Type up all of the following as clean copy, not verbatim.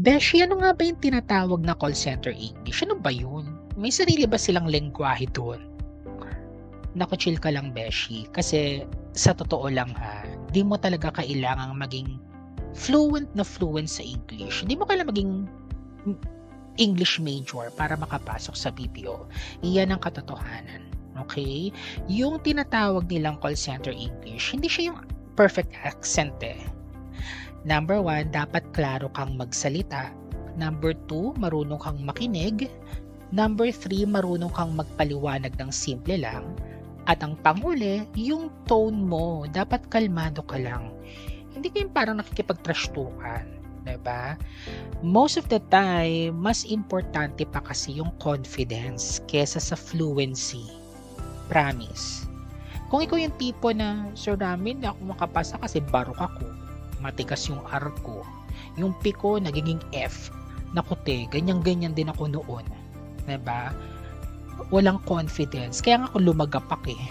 Beshi, ano nga ba yung tinatawag na call center English? Ano ba yun? May sarili ba silang lengguwahe doon? Naku, chill ka lang, Beshi. Kasi sa totoo lang ha, di mo talaga kailangang maging fluent sa English. Hindi mo kailangan maging English major para makapasok sa BPO. Iyan ang katotohanan. Okay? Yung tinatawag nilang call center English, hindi siya yung perfect accent eh. Number 1, dapat klaro kang magsalita. Number 2, marunong kang makinig. Number 3, marunong kang magpaliwanag ng simple lang. At ang panghuli, yung tone mo, dapat kalmado ka lang. Hindi ka yung parang nakikipag-trashtukan. Diba? Most of the time, mas importante pa kasi yung confidence kesa sa fluency. Promise. Kung ikaw yung tipo na, Sir Ramin, ako makapasa kasi barok ako. Matigas yung R ko. Yung P ko nagiging F. Naku te, ganyan-ganyan din ako noon. Diba? Walang confidence. Kaya nga ako lumagapak eh.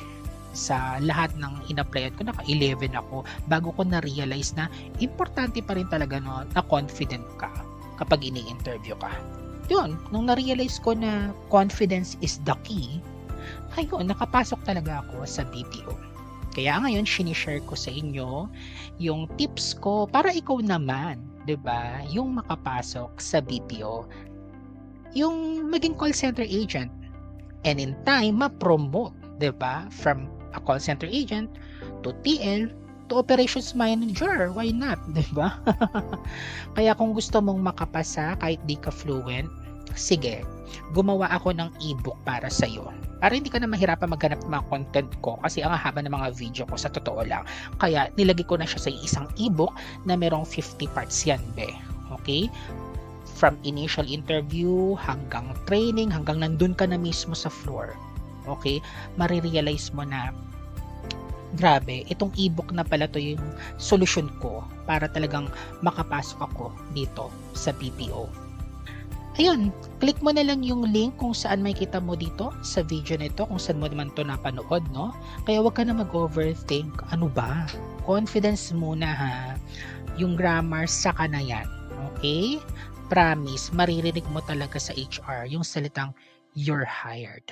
Sa lahat ng in-applyan ko, naka-11 ako bago ko na-realize na importante pa rin talaga no, na confident ka kapag ini-interview ka. Yun, nung na-realize ko na confidence is the key, ayun, nakapasok talaga ako sa BPO. Kaya ngayon, sinishare ko sa inyo yung tips ko para ikaw naman, 'di ba? Yung makapasok sa BPO, yung maging call center agent, and in time ma-promote, 'di ba? From a call center agent to TL to operations manager, why not, 'di ba? Kaya kung gusto mong makapasa kahit di ka fluent, sige, gumawa ako ng ebook para sa iyo. Para hindi ka na mahirapan maghanap ng mga content ko kasi ang haba ng mga video ko sa totoo lang. Kaya nilagay ko na siya sa isang ebook na merong 50 parts yan, be. Okay? From initial interview hanggang training, hanggang nandun ka na mismo sa floor. Okay? Marirealize mo na grabe, itong ebook na pala to yung solution ko para talagang makapasok ako dito sa BPO. Ayun, click mo na lang yung link kung saan makikita mo dito sa video nito, kung saan mo naman to napanood, no? Kaya wag ka na mag-overthink. Ano ba? Confidence muna ha. Yung grammar, saka na yan. Okay? Promise, maririnig mo talaga sa HR yung salitang, "You're hired."